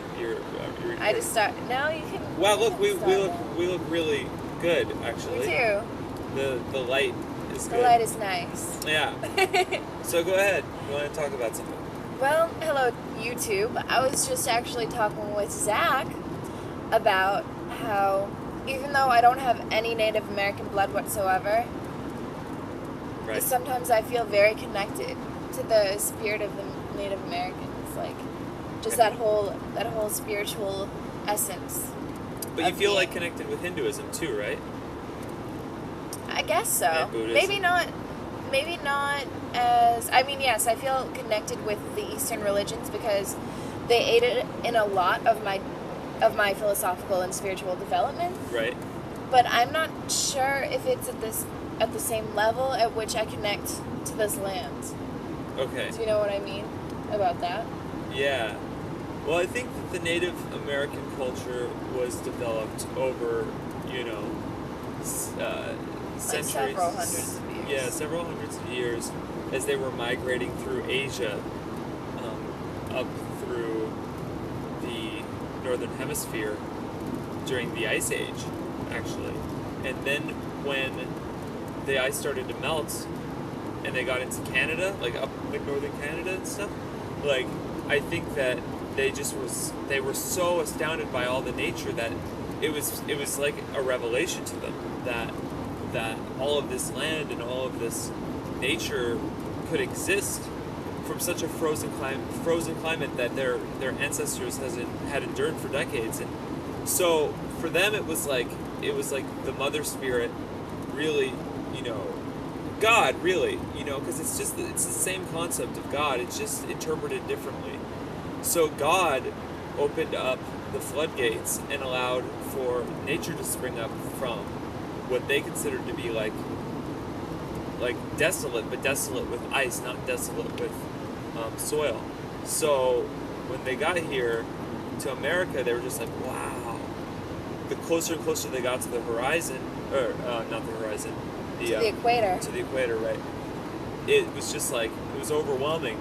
talk. You're I just start. No, you can. Wow, you look, can we start look really good, now. actually. Me too. The light is The good. light is nice. Yeah. So go ahead. You want to talk about something? Well, hello, YouTube. I was just actually talking with Zach about how, even though I don't have any Native American blood whatsoever, Right. sometimes I feel very connected to the spirit of the Native Americans, like just Okay. that whole spiritual essence. But you of feel being- like connected with Hinduism too, right? I guess so. And Buddhism. Maybe not as, I mean, yes, I feel connected with the Eastern religions because they aided in a lot of my philosophical and spiritual development. Right. But I'm not sure if it's at the same level at which I connect to this land. Okay. Do you know what I mean about that? Yeah. Well, I think that the Native American culture was developed over, centuries. several hundreds of years. Yeah, several hundreds of years as they were migrating through Asia, up through the northern hemisphere during the Ice Age, actually. And then when the ice started to melt and they got into Canada, like up like northern Canada and stuff, like I think that they were so astounded by all the nature that it was like a revelation to them that all of this land and all of this nature could exist from such a frozen climate that their ancestors had endured for decades. And so for them it was like the mother spirit really, God really, because it's the same concept of God, it's just interpreted differently. So God opened up the floodgates and allowed for nature to spring up from what they considered to be like desolate, but desolate with ice, not desolate with soil. So when they got here to America, they were just like, wow. The closer and closer they got to the horizon, or not the horizon, To the equator. To the equator, right? It was just like, it was overwhelming,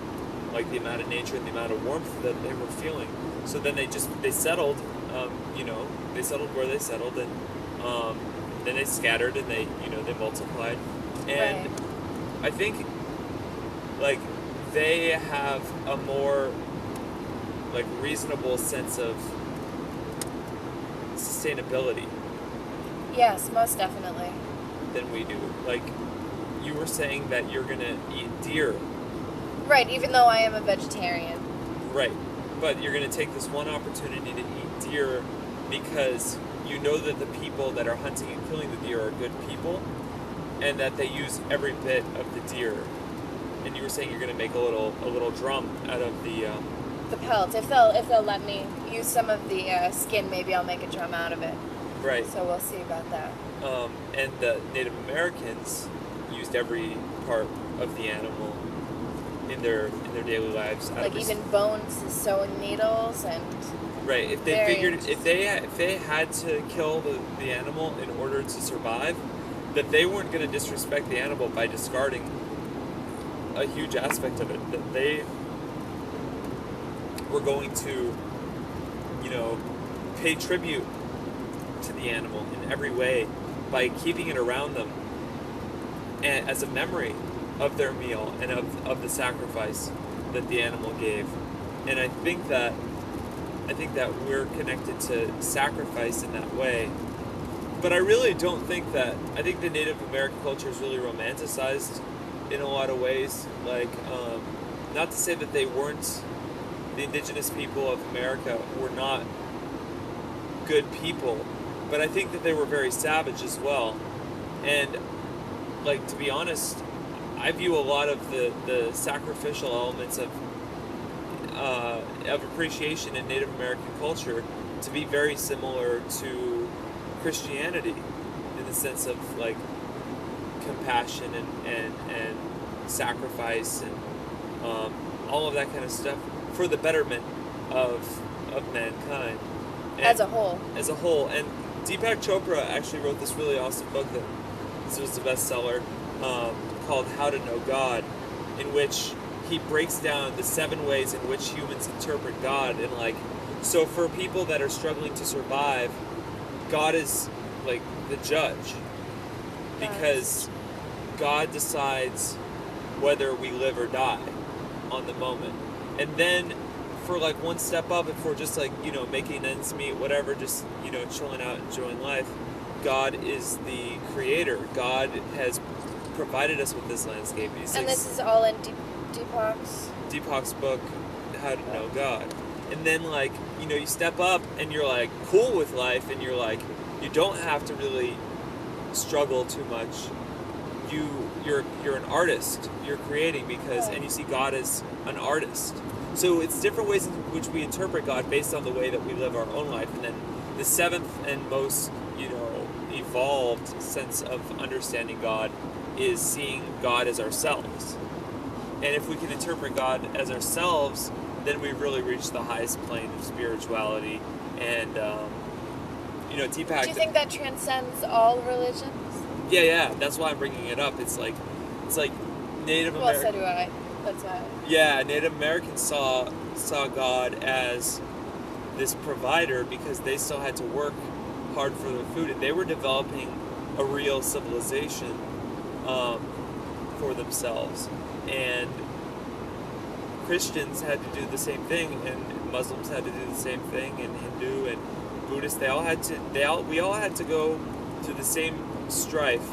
like the amount of nature and the amount of warmth that they were feeling. So then they settled, they settled where they settled, and then they scattered and they multiplied. And Right. I think, like, they have a more, like, reasonable sense of sustainability Yes, most definitely. than we do. Like, you were saying that you're gonna eat deer. Right, even though I am a vegetarian. Right. But you're gonna take this one opportunity to eat deer because you know that the people that are hunting and killing the deer are good people, and that they use every bit of the deer. And you were saying you're gonna make a little drum out of the pelt. If they'll let me use some of the skin, maybe I'll make a drum out of it. right. So we'll see about that. And the Native Americans used every part of the animal in their daily lives. Like even bones, sewing needles, and right. If they very figured if interesting. they had to kill the animal in order to survive, that they weren't going to disrespect the animal by discarding a huge aspect of it. That they were going to, pay tribute to the animal in every way by keeping it around them and as a memory of their meal and of the sacrifice that the animal gave. And I think that we're connected to sacrifice in that way. But I really don't think that, I think the Native American culture is really romanticized in a lot of ways. Like, not to say that they weren't, the indigenous people of America were not good people, but I think that they were very savage as well. And, like, to be honest, I view a lot of the sacrificial elements of appreciation in Native American culture to be very similar to Christianity, in the sense of, like, compassion and sacrifice and all of that kind of stuff for the betterment of mankind. And as a whole. As a whole. And Deepak Chopra actually wrote this really awesome book that this was a bestseller, called How to Know God, in which he breaks down the 7 ways in which humans interpret God, and like So for people that are struggling to survive, God is like the judge, because God decides whether we live or die on the moment. And then for like one step up, if we're just like, making ends meet, whatever, just, chilling out, enjoying life, God is the creator. God has provided us with this landscape. And this is all in Deepak's book, How to Know God. And then like, you step up and you're like cool with life, and you're like, you don't have to really struggle too much. You're an artist. You're creating because, and you see God as an artist. So it's different ways in which we interpret God based on the way that we live our own life. And then the seventh and most, evolved sense of understanding God is seeing God as ourselves. And if we can interpret God as ourselves, then we've really reached the highest plane of spirituality. And, Deepak... Do you think that transcends all religions? Yeah, that's why I'm bringing it up. It's like Native American... Well, so do I. That's why. Yeah, Native Americans saw God as this provider because they still had to work hard for their food, and they were developing a real civilization for themselves. And Christians had to do the same thing, and Muslims had to do the same thing, and Hindu and Buddhist, we all had to go through the same strife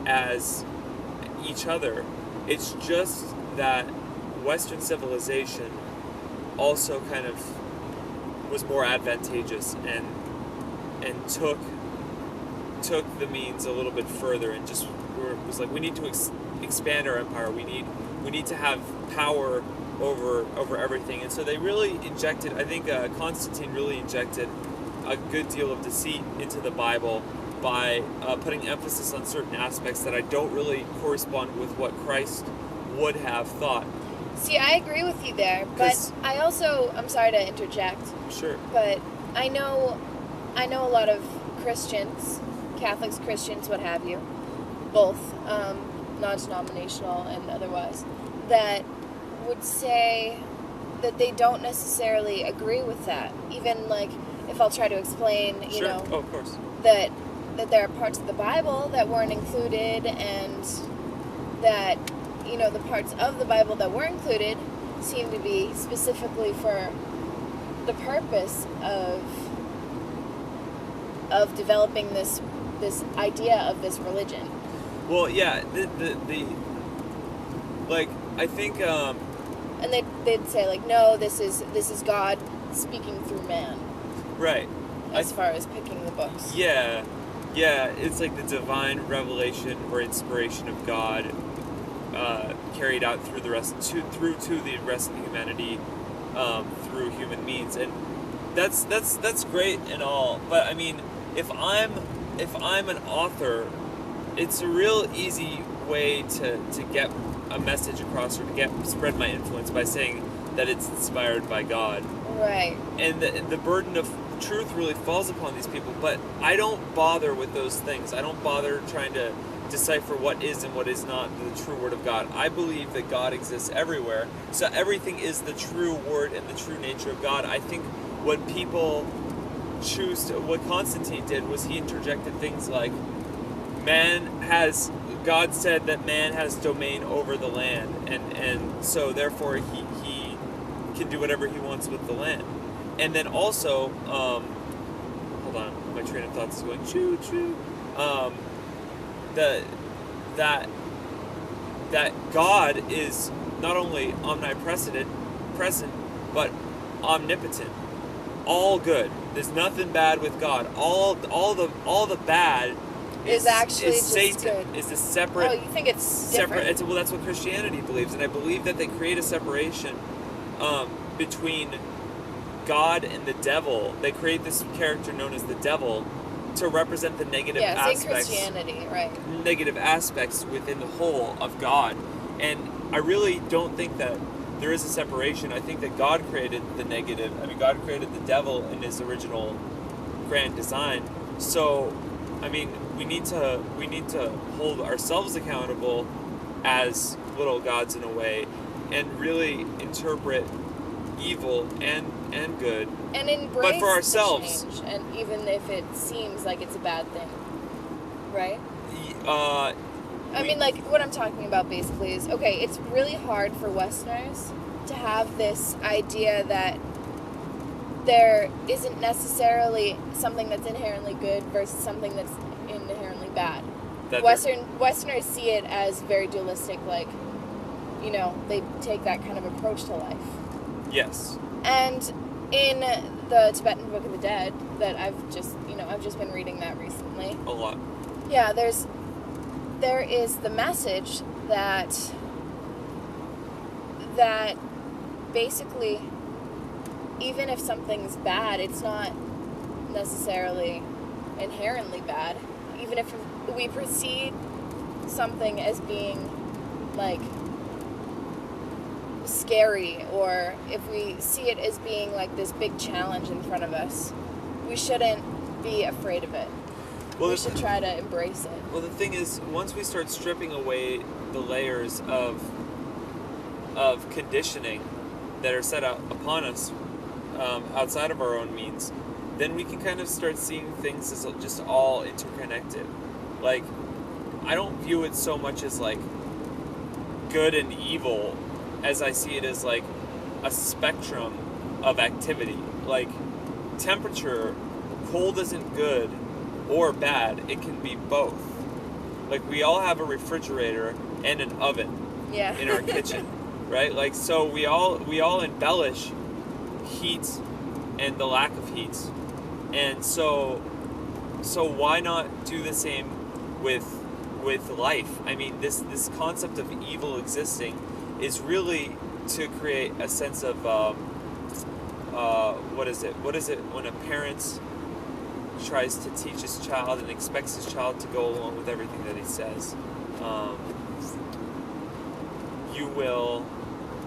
as each other. It's just that Western civilization also kind of was more advantageous and took the means a little bit further, and just was like, we need to expand our empire. We need to have power over everything. And so they really injected, I think Constantine really injected a good deal of deceit into the Bible by putting emphasis on certain aspects that I don't really correspond with what Christ would have thought. See, I agree with you there, but I also, I'm sorry to interject. Sure. But I know a lot of Christians, Catholics, Christians, what have you, both non-denominational and otherwise, that would say that they don't necessarily agree with that. Even like if I'll try to explain, Sure. Oh, of course. that there are parts of the Bible that weren't included, and that the parts of the Bible that were included seem to be specifically for the purpose of developing this idea of this religion. Well, yeah, the like, I think and they'd say like, no, this is God speaking through man. Right. As far as picking the books. Yeah, it's like the divine revelation or inspiration of God carried out through the rest of humanity through human means, and that's great and all. But I mean, if I'm an author, it's a real easy way to get a message across, or to spread my influence by saying that it's inspired by God. Right. And the burden of truth really falls upon these people, but I don't bother with those things. I don't bother trying to decipher what is and what is not the true word of God. I believe that God exists everywhere, so everything is the true word and the true nature of God. I think what people what Constantine did was he interjected things like, God said that man has domain over the land, and so therefore he can do whatever he wants with the land. And then also, hold on, my train of thoughts is going choo choo. That God is not only omnipresent, but omnipotent, all good. There's nothing bad with God. All the bad is actually is Satan. Good. Is a separate. Oh, you think it's separate? Well, that's what Christianity believes, and I believe that they create a separation between God and the devil. They create this character known as the devil to represent the negative aspects. Yeah, Christianity, right? Negative aspects within the whole of God, and I really don't think that there is a separation. I think that God created the negative. I mean, God created the devil in His original grand design. So, I mean, we need to hold ourselves accountable as little gods in a way, and really interpret evil and good. And embrace But for ourselves, the change, and even if it seems like it's a bad thing, right? I mean, like, what I'm talking about basically is, okay, it's really hard for Westerners to have this idea that there isn't necessarily something that's inherently good versus something that's inherently bad. Westerners see it as very dualistic, like, you know, they take that kind of approach to life. Yes. And in the Tibetan Book of the Dead that I've just been reading that recently. A lot. Yeah, there is the message that basically, even if something's bad, it's not necessarily inherently bad. Even if we perceive something as being, like, scary, or if we see it as being like this big challenge in front of us, we shouldn't be afraid of it. Well, we should try to embrace it. Well, the thing is, once we start stripping away the layers of conditioning that are set out upon us outside of our own means, then we can kind of start seeing things as just all interconnected. Like, I don't view it so much as like good and evil as I see it as like a spectrum of activity. Like, temperature, cold isn't good or bad, it can be both. Like, we all have a refrigerator and an oven in our kitchen, right? Like, so we all embellish heat and the lack of heat. And so why not do the same with life? I mean, this concept of evil existing is really to create a sense of what is it when a parent tries to teach his child and expects his child to go along with everything that he says. You will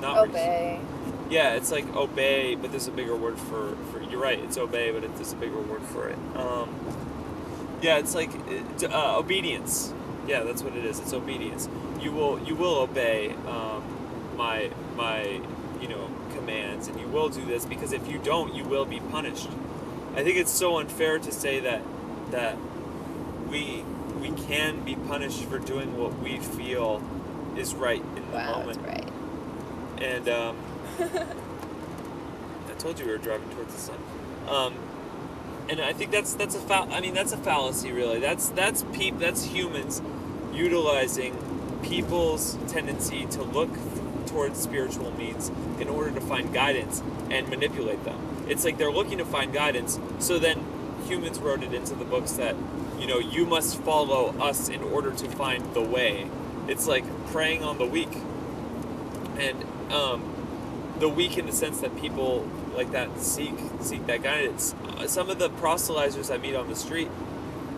not obey. Yeah, it's like obey, but there's a bigger word for you're right, it's obey, but there's a bigger word for it. Yeah, it's like obedience. Yeah, that's what it is. It's obedience. You will obey my commands, and you will do this, because if you don't, you will be punished. I think it's so unfair to say that we can be punished for doing what we feel is right in the moment. That's right. And I told you we were driving towards the sun. And I think that's a fallacy, really. That's humans utilizing people's tendency to look towards spiritual means in order to find guidance and manipulate them. It's like they're looking to find guidance, so then humans wrote it into the books that, you must follow us in order to find the way. It's like preying on the weak. And the weak in the sense that people like that seek that guidance. Some of the proselytizers I meet on the street,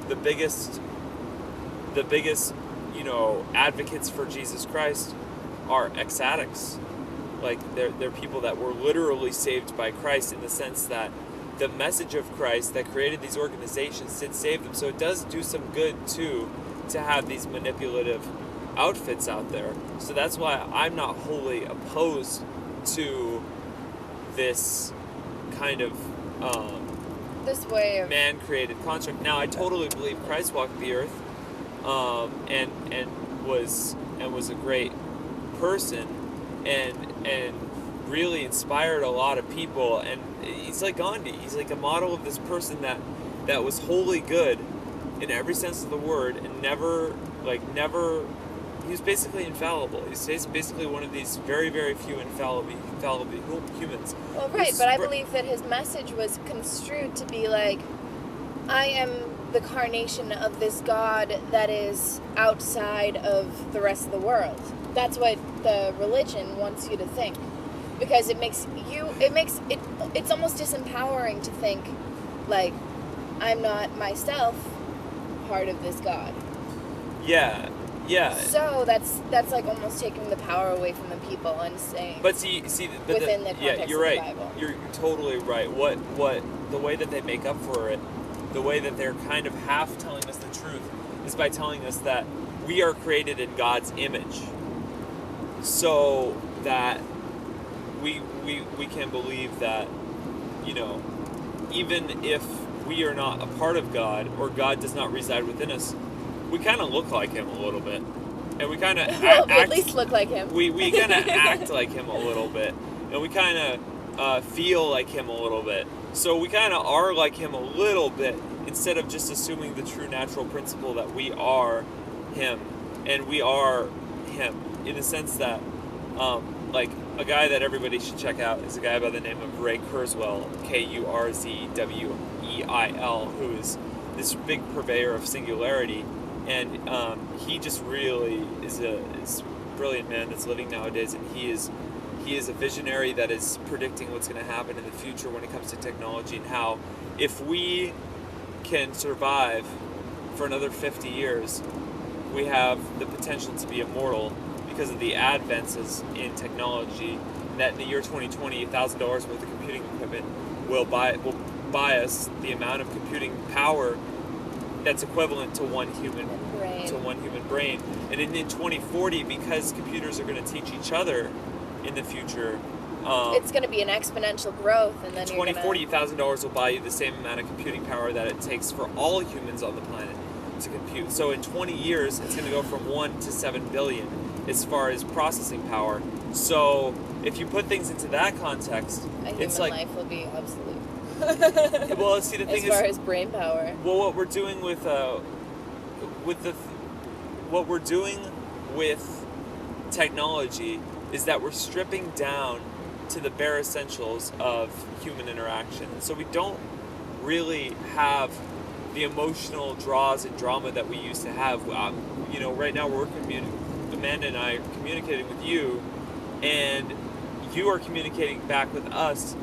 the biggest advocates for Jesus Christ are ex-addicts. Like, they're people that were literally saved by Christ, in the sense that the message of Christ that created these organizations did save them. So it does do some good too to have these manipulative outfits out there. So that's why I'm not wholly opposed to this kind of this way of man-created construct. Now, I totally believe Christ walked the earth and was a great person and really inspired a lot of people. And he's like Gandhi. He's like a model of this person that was wholly good in every sense of the word, and never. He was basically infallible. He's basically one of these very, very few infallible humans. Well, right, but I believe that his message was construed to be like, I am the carnation of this God that is outside of the rest of the world. That's what the religion wants you to think. Because it's almost disempowering to think, like, I'm not myself part of this God. Yeah. Yeah. So that's like almost taking the power away from the people and saying. But within the context you're right. Of the Bible. You're totally right. What the way that they make up for it, the way that they're kind of half telling us the truth, is by telling us that we are created in God's image. So that we can believe that, you know, even if we are not a part of God, or God does not reside within us, we kind of look like him a little bit, and we kind of at least look like him. We kind of act like him a little bit, and we kind of feel like him a little bit. So we kind of are like him a little bit, instead of just assuming the true natural principle that we are him, and we are him in the sense that, like, a guy that everybody should check out is a guy by the name of Ray Kurzweil, Kurzweil, who is this big purveyor of singularity, and he just really is a brilliant man that's living nowadays, and he is a visionary that is predicting what's going to happen in the future when it comes to technology, and how if we can survive for another 50 years, we have the potential to be immortal because of the advances in technology, that in the year 2020, $1,000 worth of computing equipment will buy us the amount of computing power that's equivalent to one human brain. And in 2040, because computers are going to teach each other in the future, it's going to be an exponential growth, and then $1,000 will buy you the same amount of computing power that it takes for all humans on the planet to compute. So in 20 years, it's going to go from 1 to 7 billion as far as processing power. So if you put things into that context, it's like life will be obsolete. Well, see, the thing is, as far as brain power. Well, what we're doing with technology is that we're stripping down to the bare essentials of human interaction. So we don't really have the emotional draws and drama that we used to have. You know, right now Amanda and I are communicating with you, and you are communicating back with us,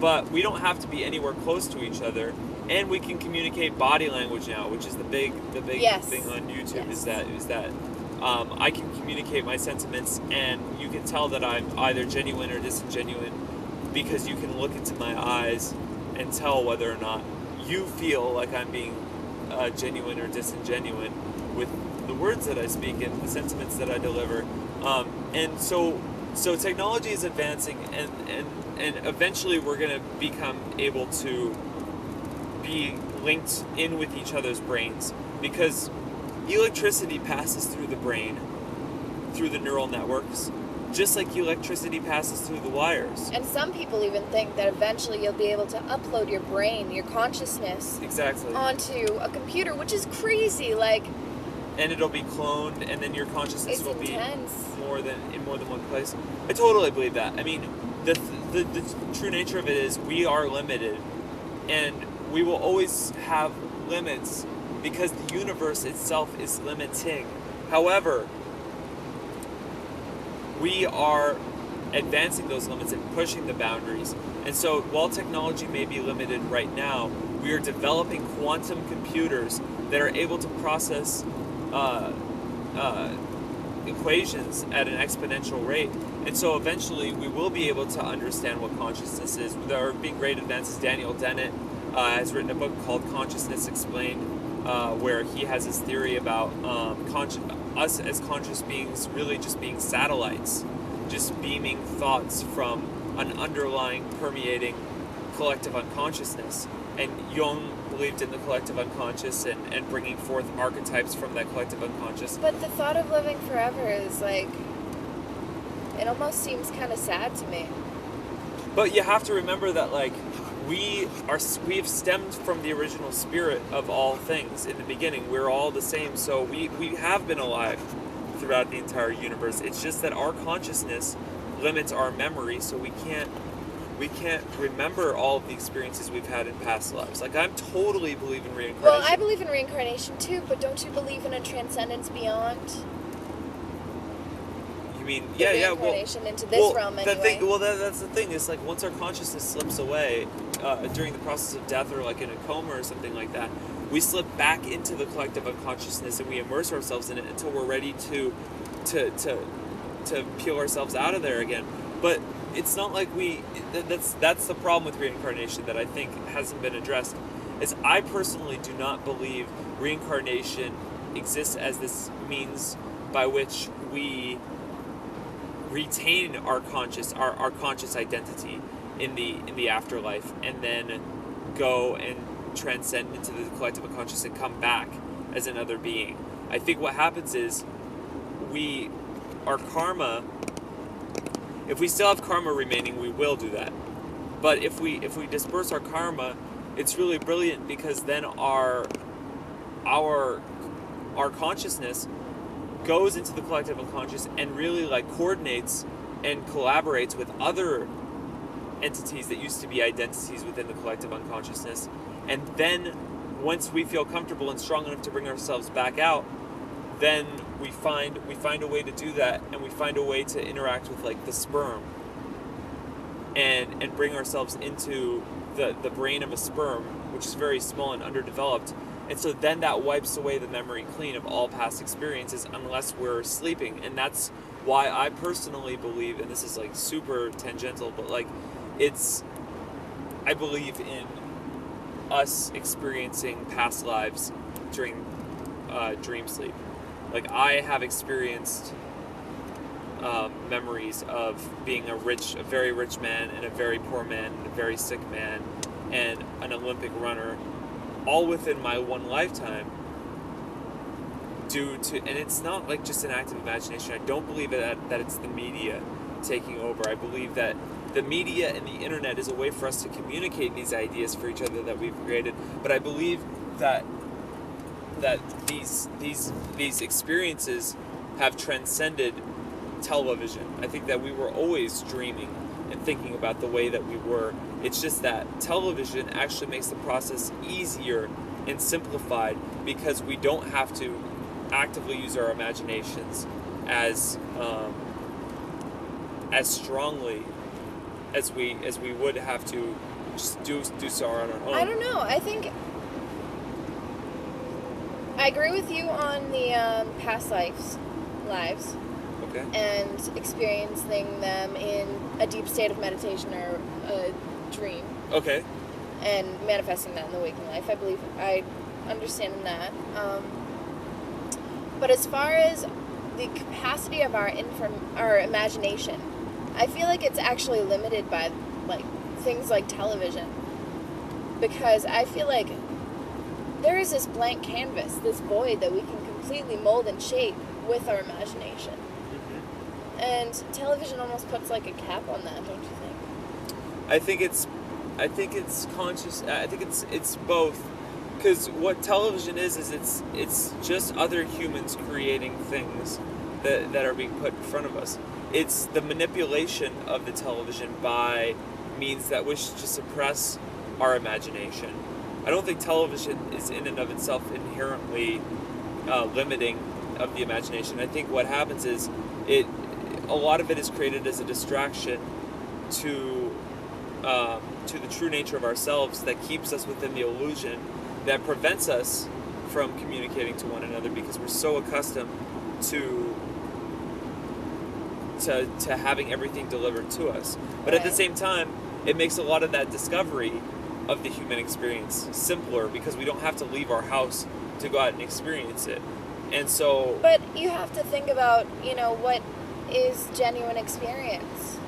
but we don't have to be anywhere close to each other, and we can communicate body language now, which is the big yes. thing on YouTube. Yes. is that I can communicate my sentiments, and you can tell that I'm either genuine or disingenuine, because you can look into my eyes and tell whether or not you feel like I'm being genuine or disingenuine with the words that I speak and the sentiments that I deliver. And so technology is advancing, and eventually we're going to become able to be linked in with each other's brains, because electricity passes through the brain, through the neural networks, just like electricity passes through the wires. And some people even think that eventually you'll be able to upload your brain, your consciousness, exactly, onto a computer, which is crazy. Like, and it'll be cloned, and then your consciousness will intense. Be in more than one place. I totally believe that. I mean, the true nature of it is we are limited, and we will always have limits because the universe itself is limiting. However, we are advancing those limits and pushing the boundaries. And so while technology may be limited right now, we are developing quantum computers that are able to process equations at an exponential rate. And so eventually we will be able to understand what consciousness is. There are being great advances. Daniel Dennett has written a book called Consciousness Explained, where he has this theory about us as conscious beings really just being satellites, just beaming thoughts from an underlying, permeating collective unconsciousness. And Jung believed in the collective unconscious and bringing forth archetypes from that collective unconscious. But the thought of living forever is like, it almost seems kind of sad to me. But you have to remember that, like, we have stemmed from the original spirit of all things in the beginning. We're all the same, so we have been alive throughout the entire universe. It's just that our consciousness limits our memory, so we can't remember all of the experiences we've had in past lives. Like, I totally believe in reincarnation. Well, I believe in reincarnation too, but don't you believe in a transcendence beyond? You mean, reincarnation into this realm anyway. That's the thing. It's like once our consciousness slips away during the process of death, or like in a coma or something like that, we slip back into the collective unconsciousness and we immerse ourselves in it until we're ready to peel ourselves out of there again. But it's not like that's the problem with reincarnation that I think hasn't been addressed. Is I personally do not believe reincarnation exists as this means by which we retain our conscious identity in the afterlife, and then go and transcend into the collective unconscious and come back as another being. I think what happens is our karma, if we still have karma remaining, we will do that. But if we disperse our karma, it's really brilliant, because then our consciousness goes into the collective unconscious and really like coordinates and collaborates with other entities that used to be identities within the collective unconsciousness. And then once we feel comfortable and strong enough to bring ourselves back out, then we find a way to do that, and we find a way to interact with like the sperm and bring ourselves into the brain of a sperm, which is very small and underdeveloped. And so then that wipes away the memory clean of all past experiences, unless we're sleeping. And that's why I personally believe, and this is like super tangential, but like I believe in us experiencing past lives during dream sleep. Like, I have experienced memories of being a very rich man, and a very poor man, and a very sick man, and an Olympic runner, all within my one lifetime, and it's not like just an act of imagination. I don't believe that it's the media taking over. I believe that the media and the internet is a way for us to communicate these ideas for each other that we've created. But I believe that these experiences have transcended television. I think that we were always dreaming and thinking about the way that we were. It's just that television actually makes the process easier and simplified, because we don't have to actively use our imaginations as strongly as we would have to just do so on our own. I don't know. I think I agree with you on the past lives. Okay. And experiencing them in a deep state of meditation or a dream. Okay. And manifesting that in the waking life. I understand that. But as far as the capacity of our imagination, I feel like it's actually limited by like things like television. Because I feel like there is this blank canvas, this void that we can completely mold and shape with our imagination. Mm-hmm. And television almost puts like a cap on that, don't you think? I think it's conscious. I think it's both. Because what television is it's just other humans creating things that are being put in front of us. It's the manipulation of the television by means that wish to suppress our imagination. I don't think television is in and of itself inherently limiting of the imagination. I think what happens is a lot of it is created as a distraction to the true nature of ourselves, that keeps us within the illusion, that prevents us from communicating to one another, because we're so accustomed to having everything delivered to us. But right. At the same time, it makes a lot of that discovery of the human experience simpler, because we don't have to leave our house to go out and experience it. And so... But you have to think about, what is genuine experience?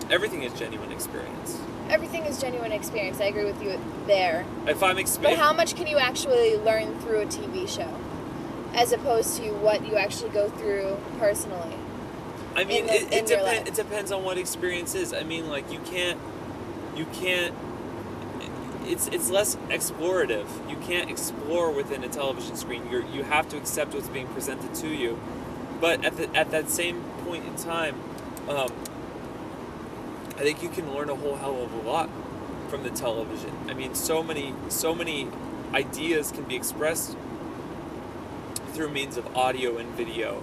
Everything is genuine experience. Everything is genuine experience. I agree with you there. But how much can you actually learn through a TV show, as opposed to what you actually go through personally? I mean, it depends on what experience is. I mean, like, you can't. It's less explorative. You can't explore within a television screen. You have to accept what's being presented to you. But at that same point in time, I think you can learn a whole hell of a lot from the television. I mean, so many ideas can be expressed through means of audio and video,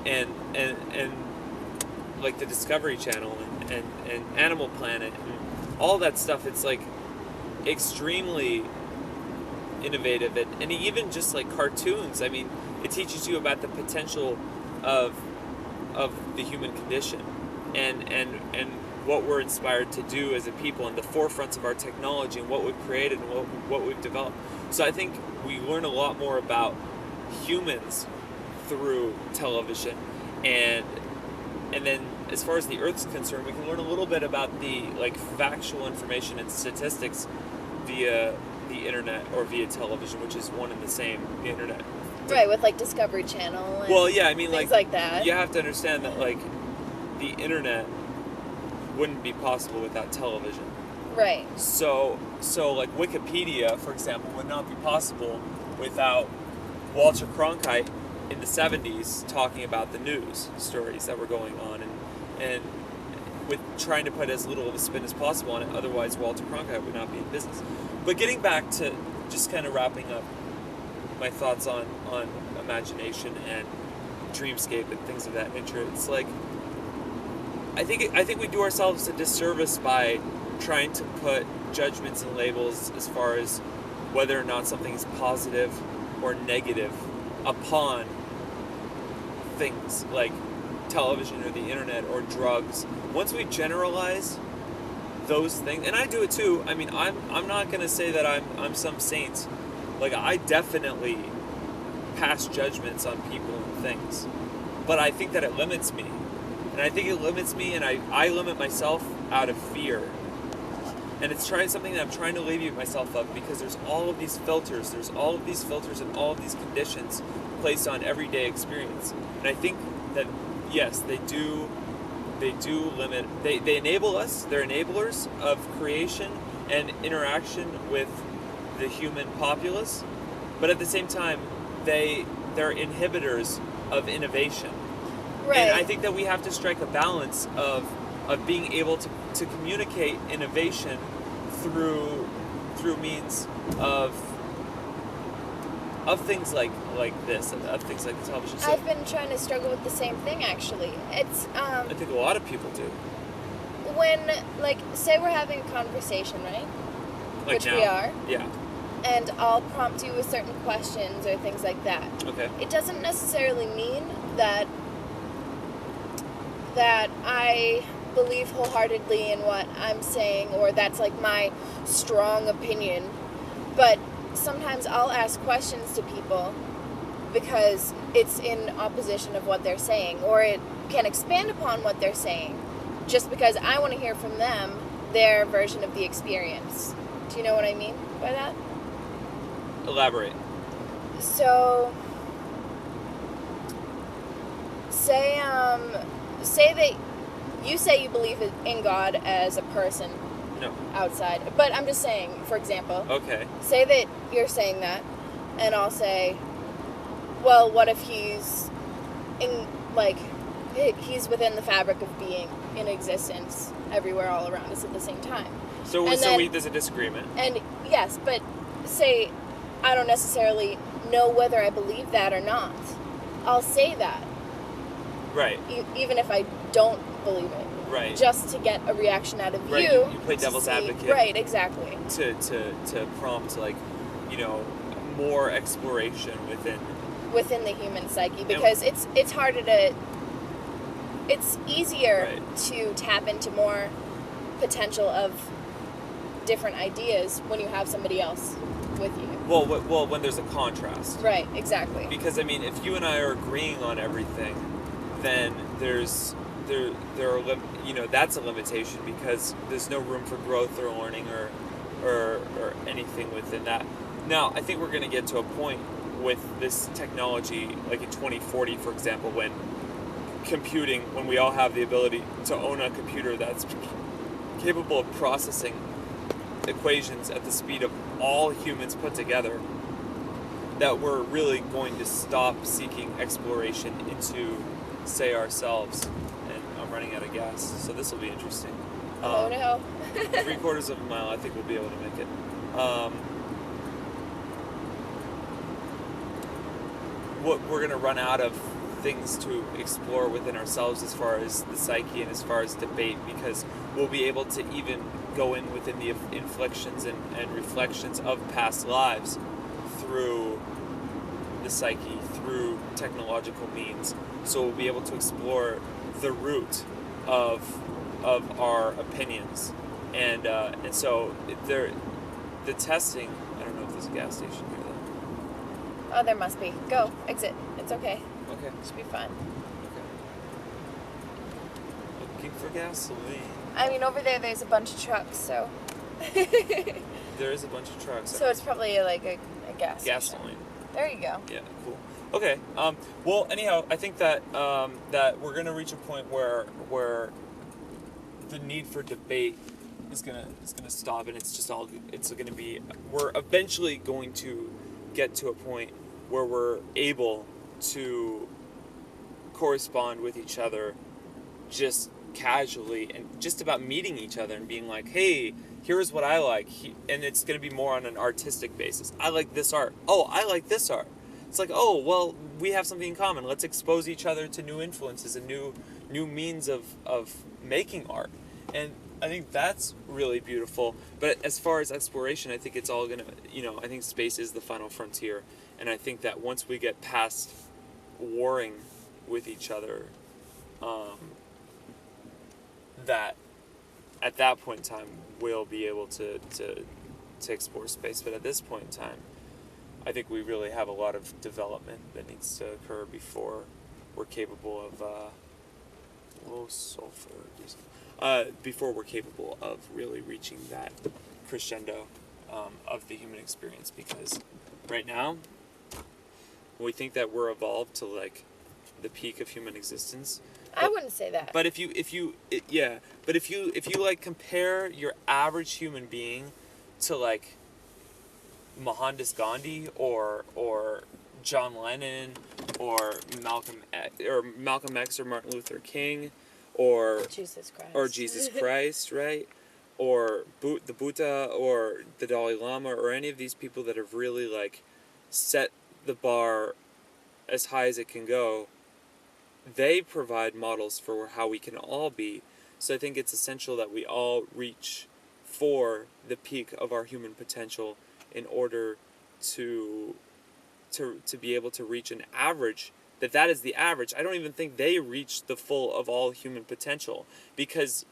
and like the Discovery Channel and Animal Planet and all that stuff. It's like extremely innovative, and even just like cartoons. I mean, it teaches you about the potential of the human condition and what we're inspired to do as a people, and the forefronts of our technology, and what we've created and what we've developed. So I think we learn a lot more about humans through television, and then as far as the Earth's concerned, we can learn a little bit about the factual information and statistics via the internet or via television, which is one and the same. The internet, right? With Discovery Channel. And well, yeah, I mean, things like that. You have to understand that the internet wouldn't be possible without television. Right. So Wikipedia, for example, would not be possible without Walter Cronkite in the 70s talking about the news stories that were going on and with trying to put as little of a spin as possible on it. Otherwise, Walter Cronkite would not be in business. But getting back to just kind of wrapping up my thoughts on imagination and dreamscape and things of that nature, it's I think we do ourselves a disservice by trying to put judgments and labels as far as whether or not something is positive or negative upon things like television or the internet or drugs. Once we generalize those things, and I do it too. I mean, I'm not gonna say that I'm some saint. I definitely pass judgments on people and things, but I think that it limits me, and I think it limits me, and I limit myself out of fear. And it's something that I'm trying to alleviate myself of, because there's all of these filters. There's all of these filters and all of these conditions placed on everyday experience. And I think that, yes, they do limit, they enable us, they're enablers of creation and interaction with the human populace, but at the same time, they're inhibitors of innovation. Right. And I think that we have to strike a balance of being able to communicate innovation through means of things like this, of things like the television. So I've been trying to struggle with the same thing, actually. It's I think a lot of people do. When say we're having a conversation, right? Which now. we are. Yeah. And I'll prompt you with certain questions or things like that. Okay. It doesn't necessarily mean that I believe wholeheartedly in what I'm saying, or that's my strong opinion. But sometimes I'll ask questions to people because it's in opposition of what they're saying, or it can expand upon what they're saying, just because I want to hear from them their version of the experience. Do you know what I mean by that? Elaborate. So, say that you say you believe in God as a person. No. Outside. But I'm just saying, for example. Okay. Say that you're saying that, and I'll say, well, what if he's he's within the fabric of being in existence everywhere all around us at the same time. There's a disagreement. And yes, but say I don't necessarily know whether I believe that or not. I'll say that. Right. Even if I don't believe it. Right. Just to get a reaction out of right. you. You play devil's advocate. Right, exactly. To prompt more exploration within the human psyche, because it's harder to. It's easier right. to tap into more potential of different ideas when you have somebody else with you. Well, when there's a contrast. Right, exactly. Because if you and I are agreeing on everything, then that's a limitation, because there's no room for growth or learning or anything within that. Now, I think we're going to get to a point with this technology, like in 2040, for example, when we all have the ability to own a computer that's capable of processing equations at the speed of all humans put together, that we're really going to stop seeking exploration into, say, ourselves. And I'm running out of gas, so this will be interesting. Oh no. 3/4 of a mile, I think we'll be able to make it. We're going to run out of things to explore within ourselves as far as the psyche and as far as debate, because we'll be able to even go in within the inflections and reflections of past lives through the psyche, through technological means. So we'll be able to explore the root of our opinions, and so the testing. I don't know if there's a gas station here though. Oh, there must be. Go, exit. It's okay. Okay. Should be fine. looking for gasoline. I mean, over there's a bunch of trucks, so. There is a bunch of trucks. So it's probably like a gas station. Gasoline. There you go. Yeah, cool. Okay. Well, anyhow, I think that that we're gonna reach a point where the need for debate is gonna stop, and it's gonna be, we're eventually going to get to a point where we're able to correspond with each other just casually and just about meeting each other and being like, hey, here's what I like, and it's going to be more on an artistic basis. I like this art. Oh, I like this art. It's like, oh, well, we have something in common. Let's expose each other to new influences and new means of making art. And I think that's really beautiful. But as far as exploration, I think it's all going to, I think space is the final frontier. And I think that once we get past warring with each other, that at that point in time we'll be able to explore space. But at this point in time, I think we really have a lot of development that needs to occur before we're capable of low sulfur diesel. Before we're capable of really reaching that crescendo of the human experience. Because right now, we think that we're evolved to like the peak of human existence. I wouldn't say that. But if you like compare your average human being to like Mohandas Gandhi or John Lennon or Malcolm X or Martin Luther King or Jesus Christ, right? Or the Buddha or the Dalai Lama or any of these people that have really like set the bar as high as it can go, they provide models for how we can all be. So I think it's essential that we all reach for the peak of our human potential in order to be able to reach an average, that is the average. I don't even think they reached the full of all human potential, because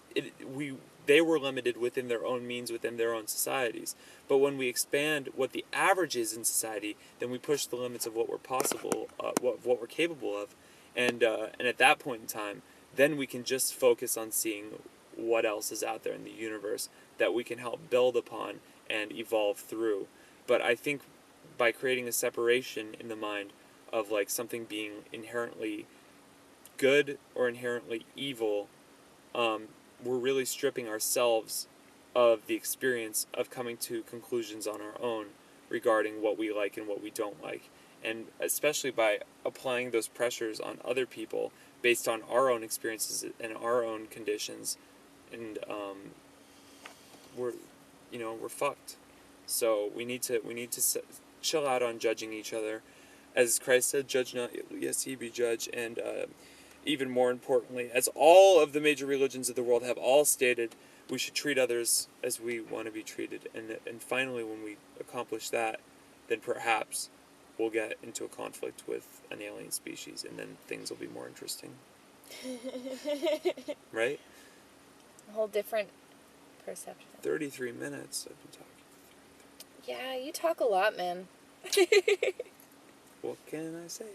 they were limited within their own means, within their own societies. But when we expand what the average is in society, then we push the limits of what we're what we're capable of. And at that point in time, then we can just focus on seeing what else is out there in the universe that we can help build upon and evolve through. But I think by creating a separation in the mind of like something being inherently good or inherently evil, we're really stripping ourselves of the experience of coming to conclusions on our own regarding what we like and what we don't like. And especially by applying those pressures on other people based on our own experiences and our own conditions, and we're fucked. So we need to chill out on judging each other, as Christ said, "Judge not, lest ye be judged." And even more importantly, as all of the major religions of the world have all stated, we should treat others as we want to be treated. And finally, when we accomplish that, then perhaps we'll get into a conflict with an alien species, and then things will be more interesting. Right? A whole different perception. 33 minutes I've been talking. Yeah, you talk a lot, man. What can I say?